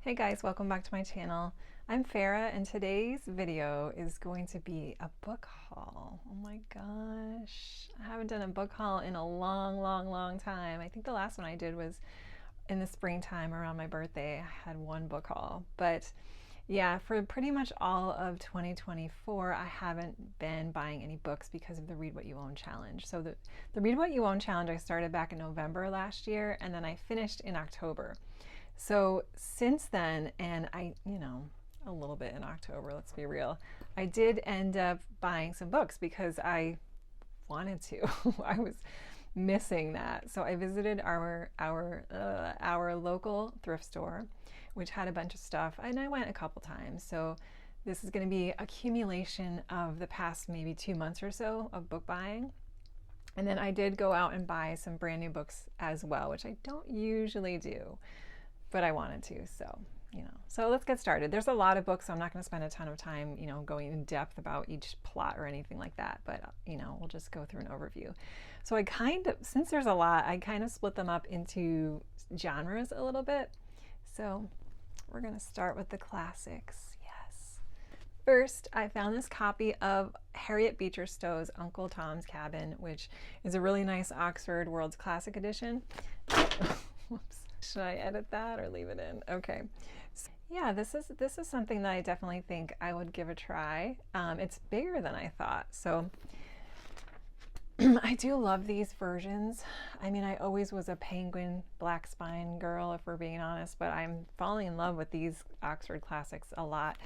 Hey guys, welcome back to my channel. I'm Farrah and today's video is going to be a book haul. Oh my gosh, I haven't done a book haul in a long time. I think the last one I did was in the springtime around my birthday. I had one book haul, but yeah, for pretty much all of 2024, I haven't been buying any books because of the Read What You Own challenge. So the Read What You Own challenge I started back in November last year, and then I finished in October. So since then, and a little bit in October, let's be real, I did end up buying some books because I wanted to. I was missing that. So I visited our local thrift store, which had a bunch of stuff, and I went a couple times. So this is going to be accumulation of the past maybe 2 months or so of book buying. And then I did go out and buy some brand new books as well, which I don't usually do, but I wanted to, so so let's get started. There's a lot of books, so I'm not going to spend a ton of time going in depth about each plot or anything like that, but we'll just go through an overview. So since there's a lot, I kind of split them up into genres a little bit. So we're going to start with the classics. Yes. First, I found this copy of Harriet Beecher Stowe's Uncle Tom's Cabin, which is a really nice Oxford World's Classic edition. Whoops. Should I edit that or leave it in? Okay. So, yeah, this is something that I definitely think I would give a try. It's bigger than I thought. So I do love these versions. I mean, I always was a penguin black spine girl, if we're being honest, but I'm falling in love with these Oxford classics a lot.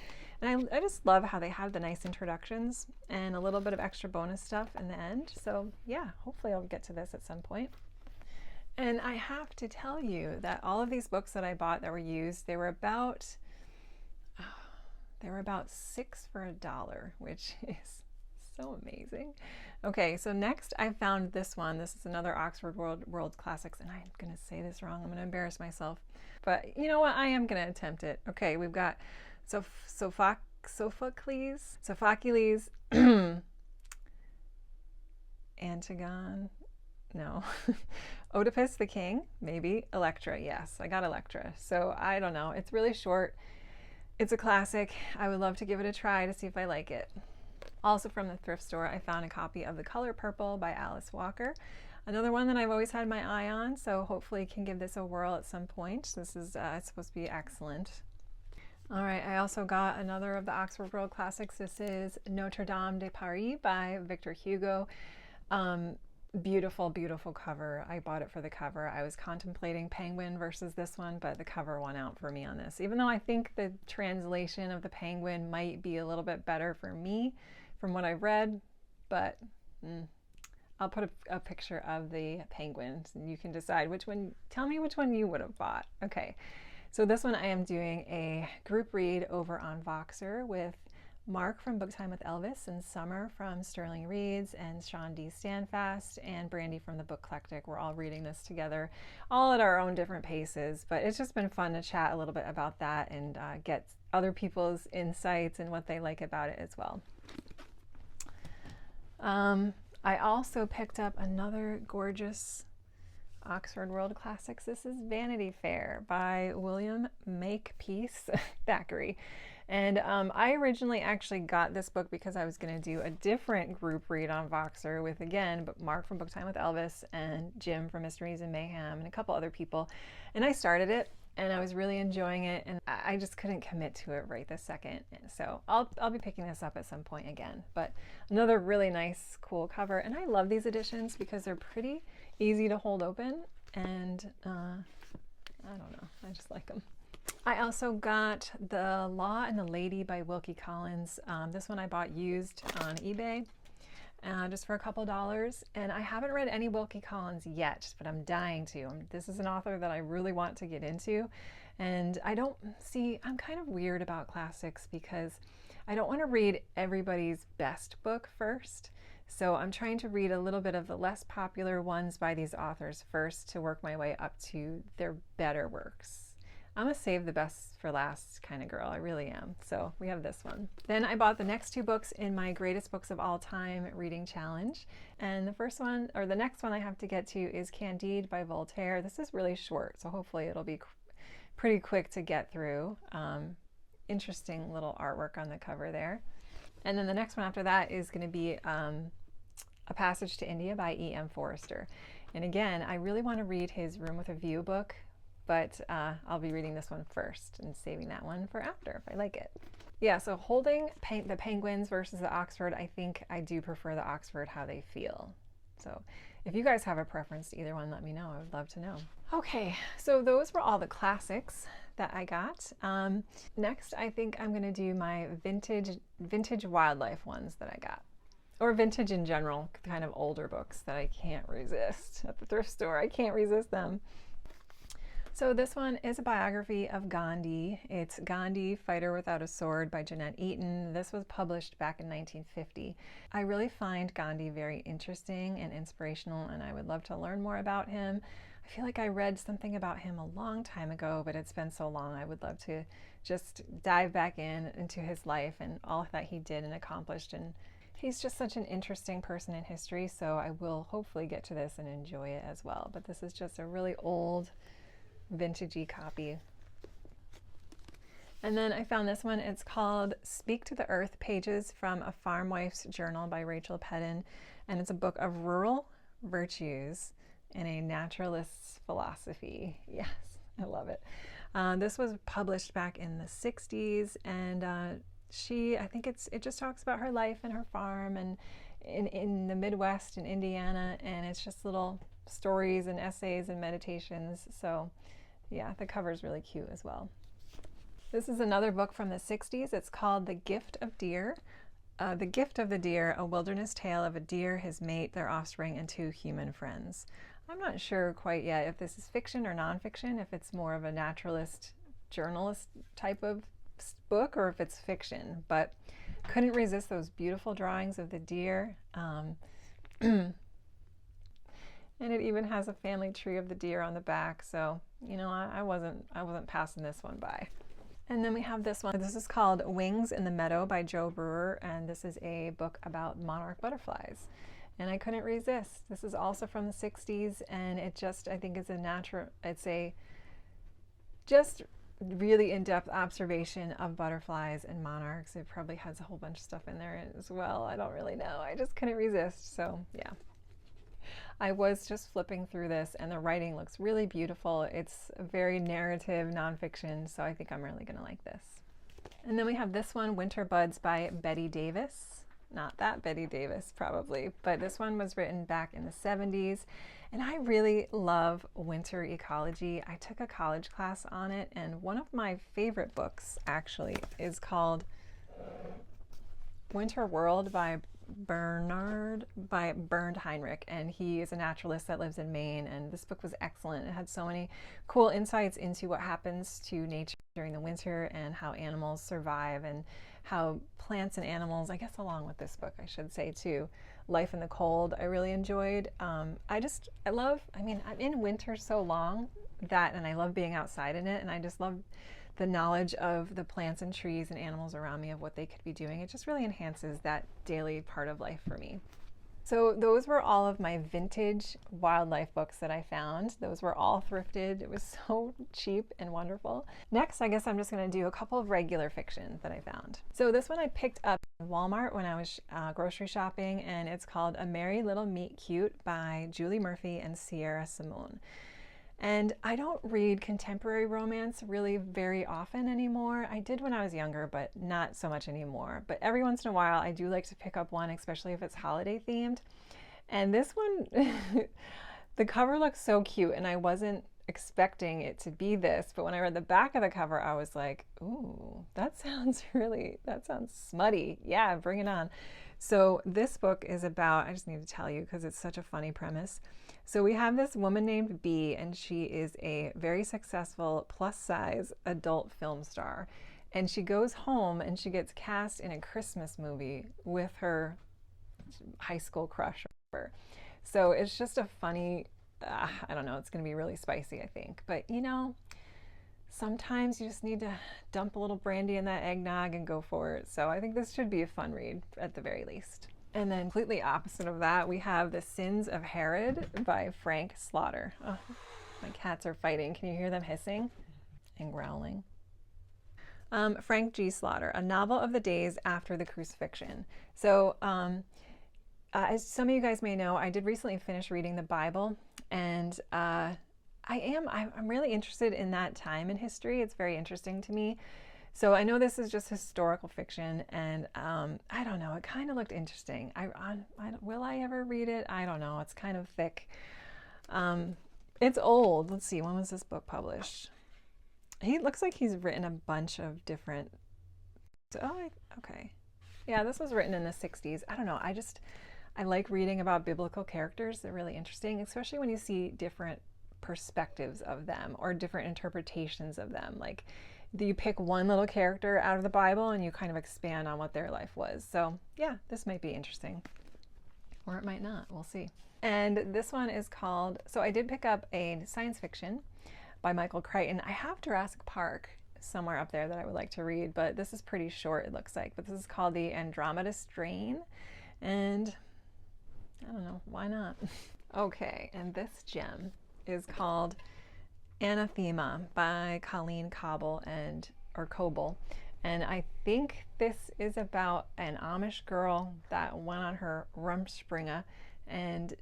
And I just love how they have the nice introductions and a little bit of extra bonus stuff in the end. So yeah, hopefully I'll get to this at some point. And I have to tell you that all of these books that I bought that were used, they were about $6 for $1, which is so amazing. Okay, so next I found this one. This is another Oxford World Classics, and I'm going to say this wrong. I'm going to embarrass myself. But you know what? I am going to attempt it. Okay, we've got Sophocles, Antigone. No. Oedipus the King, maybe. Electra, yes, I got Electra. So I don't know, it's really short. It's a classic. I would love to give it a try to see if I like it. Also from the thrift store, I found a copy of The Color Purple by Alice Walker. Another one that I've always had my eye on, so hopefully can give this a whirl at some point. This is supposed to be excellent. All right, I also got another of the Oxford World Classics. This is Notre Dame de Paris by Victor Hugo. Beautiful cover. I bought it for the cover. I was contemplating Penguin versus this one, but the cover won out for me on this, even though I think the translation of the Penguin might be a little bit better for me from what I've read, but I'll put a picture of the Penguin and you can decide which one. Tell me which one you would have bought. Okay, so this one I am doing a group read over on Voxer with Mark from Book Time with Elvis, and Summer from Sterling Reads, and Shawn D. Standfast, and Brandy from the Bookclectic. We're all reading this together, all at our own different paces, but it's just been fun to chat a little bit about that and get other people's insights and what they like about it as well. I also picked up another gorgeous Oxford World Classics. This is Vanity Fair by William Makepeace Thackeray. And I originally actually got this book because I was going to do a different group read on Voxer with, again, Mark from Book Time with Elvis and Jim from Mysteries and Mayhem and a couple other people. And I started it and I was really enjoying it, and I just couldn't commit to it right this second. So I'll be picking this up at some point again. But another really nice, cool cover. And I love these editions because they're pretty easy to hold open, and I don't know, I just like them. I also got The Law and the Lady by Wilkie Collins. This one I bought used on eBay just for a couple dollars. And I haven't read any Wilkie Collins yet, but I'm dying to. This is an author that I really want to get into. And I'm kind of weird about classics because I don't want to read everybody's best book first. So I'm trying to read a little bit of the less popular ones by these authors first to work my way up to their better works. I'm a save the best for last kind of girl. I really am. So we have this one. Then I bought the next two books in my greatest books of all time reading challenge. And the next one I have to get to is Candide by Voltaire. This is really short, so hopefully it'll be pretty quick to get through. Interesting little artwork on the cover there. And then the next one after that is going to be A Passage to India by E.M. Forrester. And again, I really want to read his Room with a View book, but I'll be reading this one first and saving that one for after if I like it. Yeah, so holding the Penguins versus the Oxford, I think I do prefer the Oxford, how they feel. So if you guys have a preference to either one, let me know. I would love to know. Okay, so those were all the classics that I got. Next, I think I'm going to do my vintage wildlife ones that I got. Or vintage in general, kind of older books that I can't resist at the thrift store. I can't resist them. So this one is a biography of Gandhi. It's Gandhi, Fighter Without a Sword by Jeanette Eaton. This was published back in 1950. I really find Gandhi very interesting and inspirational, and I would love to learn more about him. I feel like I read something about him a long time ago, but it's been so long. I would love to just dive back into his life and all that he did and accomplished. And he's just such an interesting person in history, so I will hopefully get to this and enjoy it as well. But this is just a really old, vintagey copy. And then I found this one. It's called Speak to the Earth, Pages from a Farm Wife's Journal by Rachel Pedden. And it's a book of rural virtues and a naturalist's philosophy. Yes, I love it. This was published back in the 60s, and I think it just talks about her life and her farm and in the Midwest in Indiana, and it's just little stories and essays and meditations. So yeah, the cover is really cute as well. This is another book from the 60s. It's called The Gift of Deer. The Gift of the Deer, a wilderness tale of a deer, his mate, their offspring, and 2 human friends. I'm not sure quite yet if this is fiction or nonfiction, if it's more of a naturalist, journalist type of book, or if it's fiction, but couldn't resist those beautiful drawings of the deer. And it even has a family tree of the deer on the back, so you know, I wasn't passing this one by. And then we have this one. This is called Wings in the Meadow by Joe Brewer, and this is a book about monarch butterflies. And I couldn't resist. This is also from the 60s, and it just, I think it's a just really in-depth observation of butterflies and monarchs. It probably has a whole bunch of stuff in there as well. I don't really know. I just couldn't resist. So yeah, I was just flipping through this, and the writing looks really beautiful. It's a very narrative nonfiction, so I think I'm really gonna like this. And then we have this one, Winter Buds by Betty Davis. Not that Betty Davis probably, but this one was written back in the 70s. And I really love winter ecology. I took a college class on it, and one of my favorite books actually is called Winter World by Bernd Heinrich, and he is a naturalist that lives in Maine, and this book was excellent. It had so many cool insights into what happens to nature during the winter and how animals survive, and how plants and animals, I guess along with this book I should say too, life in the cold, I really enjoyed. I'm in winter so long that, and I love being outside in it, and I just love the knowledge of the plants and trees and animals around me, of what they could be doing. It just really enhances that daily part of life for me. So those were all of my vintage wildlife books that I found. Those were all thrifted. It was so cheap and wonderful. Next, I guess I'm just going to do a couple of regular fiction that I found. So this one I picked up in Walmart when I was grocery shopping, and it's called A Merry Little Meet Cute by Julie Murphy and Sierra Simone. And I don't read contemporary romance really very often anymore. I did when I was younger, but not so much anymore. But every once in a while, I do like to pick up one, especially if it's holiday themed. And this one, the cover looks so cute, and I wasn't expecting it to be this. But when I read the back of the cover, I was like, ooh, that sounds smutty. Yeah, bring it on. So this book is about, I just need to tell you because it's such a funny premise. So we have this woman named Bee, and she is a very successful plus-size adult film star. And she goes home and she gets cast in a Christmas movie with her high school crush. So it's just a funny, I don't know, it's going to be really spicy, I think. But you know, sometimes you just need to dump a little brandy in that eggnog and go for it. So I think this should be a fun read at the very least. And then completely opposite of that, we have The Sins of Herod by Frank Slaughter. Oh, my cats are fighting. Can you hear them hissing? and growling. Frank G. Slaughter, A Novel of the Days After the Crucifixion. So as some of you guys may know, I did recently finish reading the Bible, and I'm really interested in that time in history. It's very interesting to me. So I know this is just historical fiction, and I don't know, it kind of looked interesting. Will I ever read it? I don't know. It's kind of thick. It's old. Let's see, when was this book published? He looks like he's written a bunch of different... okay. Yeah, this was written in the 60s. I don't know. I like reading about biblical characters. They're really interesting, especially when you see different perspectives of them or different interpretations of them. Like, you pick one little character out of the Bible and you kind of expand on what their life was. So yeah, this might be interesting, or it might not. We'll see. And this one is called, so I did pick up a science fiction by Michael Crichton. I have Jurassic Park somewhere up there that I would like to read, but this is pretty short, it looks like. But this is called The Andromeda Strain, and I don't know, why not? Okay, and this gem is called Anathema by Colleen Coble, and I think this is about an Amish girl that went on her Rumspringa and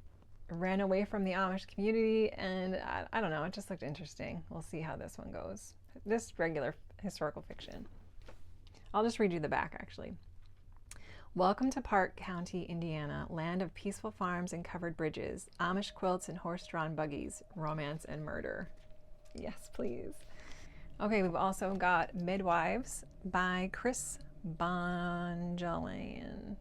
ran away from the Amish community, and I don't know, it just looked interesting. We'll see how this one goes. This regular historical fiction. I'll just read you the back, actually. Welcome to Park County, Indiana, land of peaceful farms and covered bridges, Amish quilts and horse-drawn buggies, romance and murder. Yes, please. Okay, we've also got Midwives by Chris Bongelin.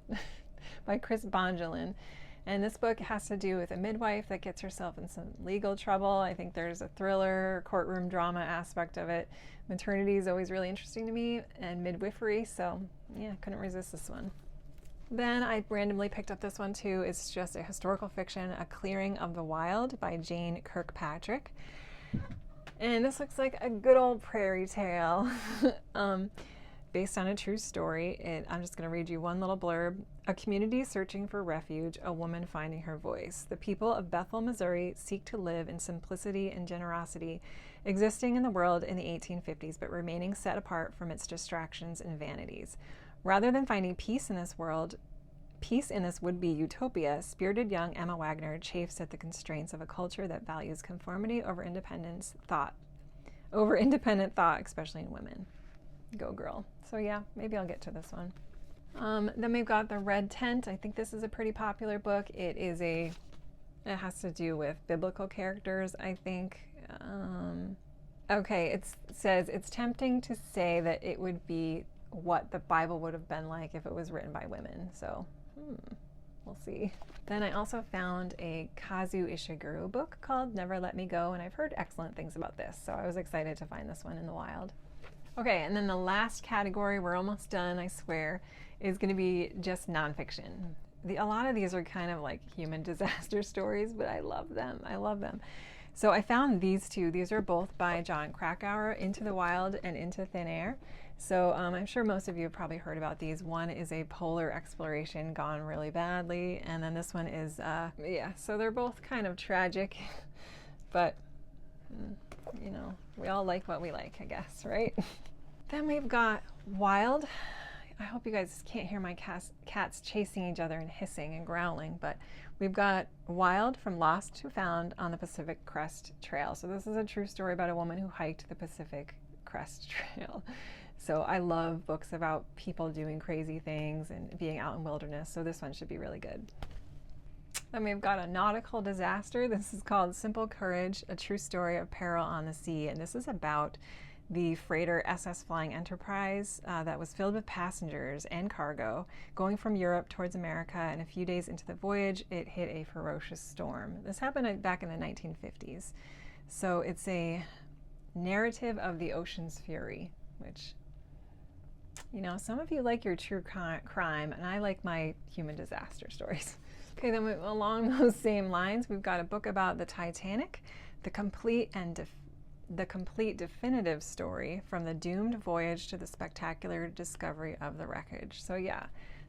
And this book has to do with a midwife that gets herself in some legal trouble. I think there's a thriller, courtroom drama aspect of it. Maternity is always really interesting to me, and midwifery, so yeah, couldn't resist this one. Then I randomly picked up this one too. It's just a historical fiction, A Clearing of the Wild by Jane Kirkpatrick. And this looks like a good old prairie tale based on a true story. I'm just going to read you one little blurb. A community searching for refuge, a woman finding her voice. The people of Bethel, Missouri seek to live in simplicity and generosity, existing in the world in the 1850s, but remaining set apart from its distractions and vanities. Rather than finding peace in this world, peace in this would-be utopia, spirited young Emma Wagner chafes at the constraints of a culture that values conformity over independent thought, especially in women. Go girl. So yeah, maybe I'll get to this one. Then we've got The Red Tent. I think this is a pretty popular book. It has to do with biblical characters, I think. Okay, it says, it's tempting to say that it would be what the Bible would have been like if it was written by women. So, we'll see. Then I also found a Kazu Ishiguro book called Never Let Me Go, and I've heard excellent things about this, so I was excited to find this one in the wild. Okay, and then the last category, we're almost done, I swear, is going to be just nonfiction. A lot of these are kind of like human disaster stories, but I love them. I love them. So I found these two. These are both by Jon Krakauer, Into the Wild and Into Thin Air. So I'm sure most of you have probably heard about these. One is a polar exploration gone really badly, and then this one is, yeah, so they're both kind of tragic, but, you know, we all like what we like, I guess, right? Then we've got Wild. I hope you guys can't hear my cats chasing each other and hissing and growling, but we've got Wild, From Lost to Found on the Pacific Crest Trail. So this is a true story about a woman who hiked the Pacific Crest Trail. So I love books about people doing crazy things and being out in wilderness, so this one should be really good. Then we've got A Nautical Disaster. This is called Simple Courage, A True Story of Peril on the Sea, and this is about the freighter SS Flying Enterprise that was filled with passengers and cargo going from Europe towards America, and a few days into the voyage it hit a ferocious storm. This happened back in the 1950s. So it's a narrative of the ocean's fury, which, you know, some of you like your true crime, and I like my human disaster stories. Okay, then along those same lines, we've got a book about the Titanic, the complete definitive story from the doomed voyage to the spectacular discovery of the wreckage. So yeah,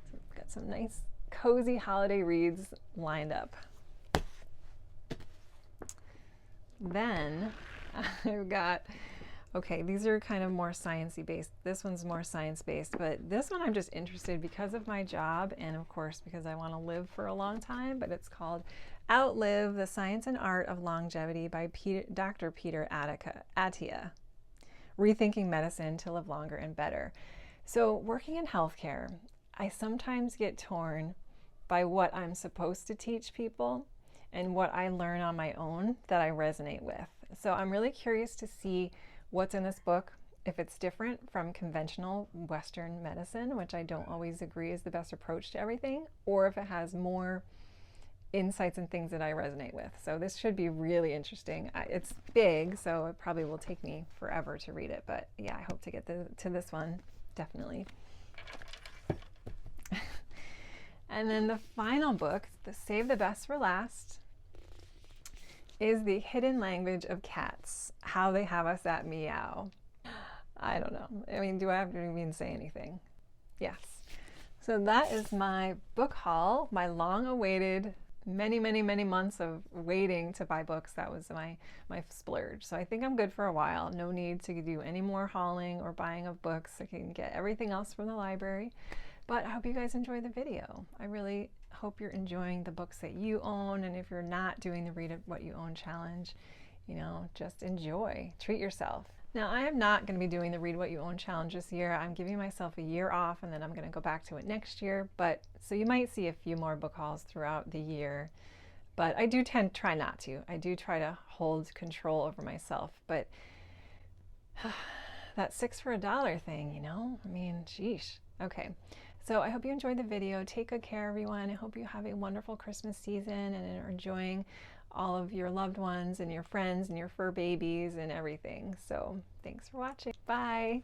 so we've got some nice cozy holiday reads lined up. Then I've got Okay, these are kind of more sciencey based. This one's more science based, but this one I'm just interested because of my job and of course because I want to live for a long time, but it's called Outlive: The Science and Art of Longevity by Dr. Peter Attia. Rethinking Medicine to Live Longer and Better. So, working in healthcare, I sometimes get torn by what I'm supposed to teach people and what I learn on my own that I resonate with. So, I'm really curious to see what's in this book, if it's different from conventional Western medicine, which I don't always agree is the best approach to everything, or if it has more insights and things that I resonate with. So this should be really interesting. It's big, so it probably will take me forever to read it, but yeah, I hope to get to this one, definitely. And then the final book, the Save the Best for Last, is The Hidden Language of Cats: How They Have Us at Meow. I don't know. I mean, do I have to even say anything? Yes. So that is my book haul, my long-awaited, many months of waiting to buy books. That was my splurge. So I think I'm good for a while. No need to do any more hauling or buying of books. I can get everything else from the library. But I hope you guys enjoy the video. I really hope you're enjoying the books that you own, and if you're not doing the Read What You Own challenge, you know, just enjoy, treat yourself. Now, I am not going to be doing the Read What You Own challenge this year. I'm giving myself a year off, and then I'm going to go back to it next year. But so you might see a few more book hauls throughout the year, but I do try not to. I do try to hold control over myself, but that 6 for $1 thing, you know, I mean, sheesh. Okay. So I hope you enjoyed the video. Take good care, everyone. I hope you have a wonderful Christmas season and are enjoying all of your loved ones and your friends and your fur babies and everything. So thanks for watching. Bye.